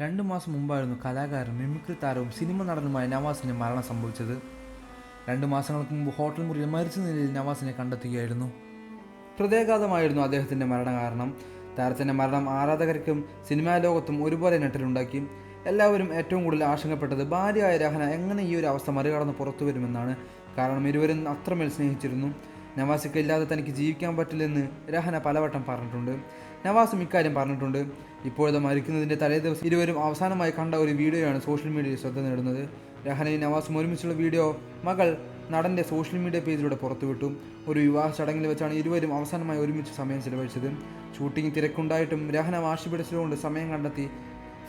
2 മാസം മുമ്പായിരുന്നു കലാകാരനും മിമിക്രി താരവും സിനിമ നടനുമായ നവാസിന് മരണം സംഭവിച്ചത്. 2 മാസങ്ങൾക്ക് മുമ്പ് ഹോട്ടൽ മുറിയിൽ മരിച്ച നിലയിൽ നവാസിനെ കണ്ടെത്തുകയായിരുന്നു. ഹൃദയാഘാതമായിരുന്നു അദ്ദേഹത്തിൻ്റെ മരണകാരണം. താരത്തിൻ്റെ മരണം ആരാധകർക്കും സിനിമാ ലോകത്തും ഒരുപോലെ ഞെട്ടലുണ്ടാക്കി. എല്ലാവരും ഏറ്റവും കൂടുതൽ ആശങ്കപ്പെട്ടത് ഭാര്യയായ രഹന എങ്ങനെ ഈ ഒരു അവസ്ഥ മറികടന്ന് പുറത്തു വരുമെന്നാണ്. കാരണം ഇരുവരും അത്രമേൽ സ്നേഹിച്ചിരുന്നു. നവാസിക്ക് ഇല്ലാതെ തനിക്ക് ജീവിക്കാൻ പറ്റില്ലെന്ന് രഹന പലവട്ടം പറഞ്ഞിട്ടുണ്ട്. നവാസും ഇക്കാര്യം പറഞ്ഞിട്ടുണ്ട്. ഇപ്പോഴത്തെ മരിക്കുന്നതിൻ്റെ തലേദിവസം ഇരുവരും അവസാനമായി കണ്ട ഒരു വീഡിയോയാണ് സോഷ്യൽ മീഡിയയിൽ ശ്രദ്ധ നേടുന്നത്. രഹനയും നവാസും ഒരുമിച്ചുള്ള വീഡിയോ മകൾ നടൻ്റെ സോഷ്യൽ മീഡിയ പേജിലൂടെ പുറത്തുവിട്ടു. ഒരു വിവാഹ ചടങ്ങിൽ വെച്ചാണ് ഇരുവരും അവസാനമായി ഒരുമിച്ച് സമയം ചെലവഴിച്ചത്. ഷൂട്ടിംഗ് തിരക്കുണ്ടായിട്ടും രഹന വാശി പിടിച്ചതുകൊണ്ട് സമയം കണ്ടെത്തി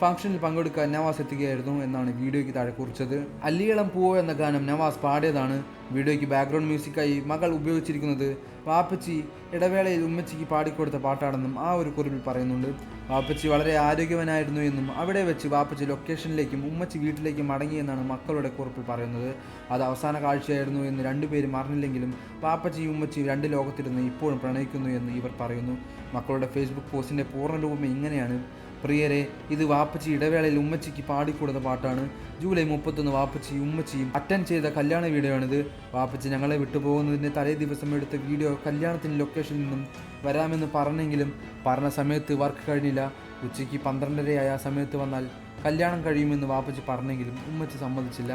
ഫംഗ്ഷനിൽ പങ്കെടുക്കാൻ നവാസ് എത്തുകയായിരുന്നു എന്നാണ് വീഡിയോയ്ക്ക് താഴെ കുറിച്ചത്. അല്ലിയളം പൂവോ എന്ന ഗാനം നവാസ് പാടിയതാണ്. വീഡിയോയ്ക്ക് ബാക്ക്ഗ്രൗണ്ട് മ്യൂസിക്കായി മകൾ ഉപയോഗിച്ചിരിക്കുന്നത് വാപ്പച്ചി ഇടവേളയിൽ ഉമ്മച്ചിക്ക് പാടിക്കൊടുത്ത പാട്ടാണെന്നും ആ ഒരു കുറിപ്പിൽ പറയുന്നുണ്ട്. വാപ്പച്ചി വളരെ ആരോഗ്യവാനായിരുന്നു എന്നും അവിടെ വെച്ച് വാപ്പച്ചി ലൊക്കേഷനിലേക്കും ഉമ്മച്ചി വീട്ടിലേക്കും മടങ്ങിയെന്നാണ് മക്കളുടെ കുറിപ്പിൽ പറയുന്നത്. അത് അവസാന കാഴ്ചയായിരുന്നു എന്ന് രണ്ടുപേരും അറിഞ്ഞില്ലെങ്കിലും വാപ്പച്ചിയും ഉമ്മച്ചിയും രണ്ട് ലോകത്തിരുന്ന് ഇപ്പോഴും പ്രണയിക്കുന്നു എന്ന് ഇവർ പറയുന്നു. മക്കളുടെ ഫേസ്ബുക്ക് പോസ്റ്റിൻ്റെ പൂർണ്ണരൂപം ഇങ്ങനെയാണ്: പ്രിയരെ, ഇത് വാപ്പച്ചി ഇടവേളയിൽ ഉമ്മച്ചിക്ക് പാടിക്കൊടുത്ത പാട്ടാണ്. ജൂലൈ 31 വാപ്പച്ചിയും ഉമ്മച്ചിയും അറ്റൻഡ് ചെയ്ത കല്യാണ വീഡിയോയാണിത്. വാപ്പച്ചി ഞങ്ങളെ വിട്ടുപോകുന്നതിൻ്റെ തലേ ദിവസം എടുത്ത വീഡിയോ. കല്യാണത്തിന് ലൊക്കേഷനിൽ നിന്നും വരാമെന്ന് പറഞ്ഞെങ്കിലും പറഞ്ഞ സമയത്ത് വർക്ക് കഴിഞ്ഞില്ല. ഉച്ചയ്ക്ക് 12:30 സമയത്ത് വന്നാൽ കല്യാണം കഴിയുമെന്ന് വാപ്പച്ചി പറഞ്ഞെങ്കിലും ഉമ്മച്ചി സമ്മതിച്ചില്ല.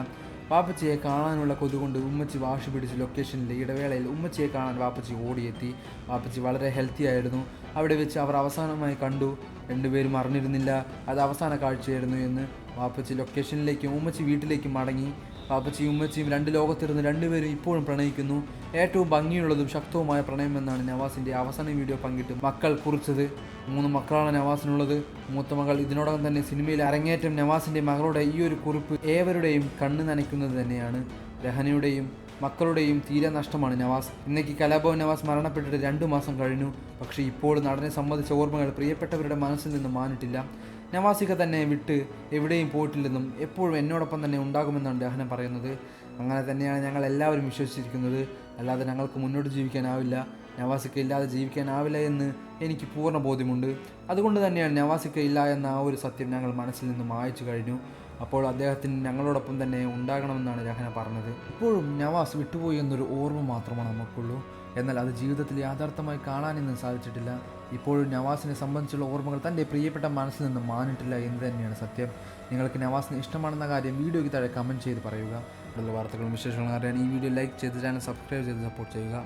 വാപ്പച്ചിയെ കാണാനുള്ള കൊതുകൊണ്ട് ഉമ്മച്ചി വാശി പിടിച്ച് ലൊക്കേഷനിലെ ഇടവേളയിൽ ഉമ്മച്ചിയെ കാണാൻ വാപ്പച്ചി ഓടിയെത്തി. വാപ്പച്ചി വളരെ ഹെൽത്തി ആയിരുന്നു. അവിടെ വെച്ച് അവർ അവസാനമായി കണ്ടു. രണ്ടുപേരും അറിഞ്ഞിരുന്നില്ല അത് അവസാന കാഴ്ചയായിരുന്നു എന്ന്. വാപ്പച്ചി ലൊക്കേഷനിലേക്കും ഉമ്മച്ചി വീട്ടിലേക്കും മടങ്ങി. വാപ്പച്ചിയും ഉമ്മച്ചിയും രണ്ട് ലോകത്തിരുന്ന് രണ്ടുപേരും ഇപ്പോഴും പ്രണയിക്കുന്നു. ഏറ്റവും ഭംഗിയുള്ളതും ശക്തവുമായ പ്രണയമെന്നാണ് നവാസിൻ്റെ അവസാന വീഡിയോ പങ്കിട്ട് മക്കൾ കുറിച്ചത്. 3 മക്കളാണ് നവാസിനുള്ളത്. മൂത്ത മകൾ ഇതിനോടകം തന്നെ സിനിമയിൽ അരങ്ങേറ്റം. നവാസിൻ്റെ മകളുടെ ഈ ഒരു കുറിപ്പ് ഏവരുടെയും കണ്ണ് നനയ്ക്കുന്നത് തന്നെയാണ്. രഹനയുടെയും മക്കളുടെയും തീരെ നഷ്ടമാണ് നവാസ്. ഇന്നേക്ക് കലാഭവൻ നവാസ് മരണപ്പെട്ടിട്ട് 2 മാസം കഴിഞ്ഞു. പക്ഷേ ഇപ്പോൾ നടനെ സംബന്ധിച്ച ഓർമ്മകൾ പ്രിയപ്പെട്ടവരുടെ മനസ്സിൽ നിന്ന് മാനിട്ടില്ല. നവാസിക തന്നെ വിട്ട് എവിടെയും പോയിട്ടില്ലെന്നും എപ്പോഴും എന്നോടൊപ്പം തന്നെ ഉണ്ടാകുമെന്നാണ് രഹന പറയുന്നത്. അങ്ങനെ തന്നെയാണ് ഞങ്ങൾ എല്ലാവരും വിശ്വസിച്ചിരിക്കുന്നത്. അല്ലാതെ ഞങ്ങൾക്ക് മുന്നോട്ട് ജീവിക്കാനാവില്ല, നവാസിക്ക ഇല്ലാതെ ജീവിക്കാനാവില്ല എന്ന് എനിക്ക് പൂർണ്ണ ബോധ്യമുണ്ട്. അതുകൊണ്ട് തന്നെയാണ് നവാസിക്ക ഇല്ല എന്ന ആ ഒരു സത്യം ഞങ്ങൾ മനസ്സിൽ നിന്ന് മായ്ച്ചു കഴിഞ്ഞു. അപ്പോൾ അദ്ദേഹത്തിന് ഞങ്ങളോടൊപ്പം തന്നെ ഉണ്ടാകണമെന്നാണ് രഹന പറഞ്ഞത്. ഇപ്പോഴും നവാസ് വിട്ടുപോയി എന്നൊരു ഓർമ്മ മാത്രമാണ് നമുക്കുള്ളൂ. എന്നാൽ അത് ജീവിതത്തിൽ യാഥാർത്ഥ്യമായി കാണാനൊന്നും സാധിച്ചിട്ടില്ല. ഇപ്പോഴും നവാസിനെ സംബന്ധിച്ചുള്ള ഓർമ്മകൾ തൻ്റെ പ്രിയപ്പെട്ട മനസ്സിൽ നിന്ന് മാനിട്ടില്ല എന്ന് തന്നെയാണ് സത്യം. നിങ്ങൾക്ക് നവാസിനെ ഇഷ്ടമാണെന്ന കാര്യം വീഡിയോയ്ക്ക് താഴെ കമൻറ്റ് ചെയ്ത് പറയുക. കൂടുതൽ വാർത്തകളും വിശേഷങ്ങളും അറിയാൻ ഈ വീഡിയോ ലൈക്ക് ചെയ്ത് ചാനൽ സബ്സ്ക്രൈബ് ചെയ്ത് സപ്പോർട്ട് ചെയ്യുക.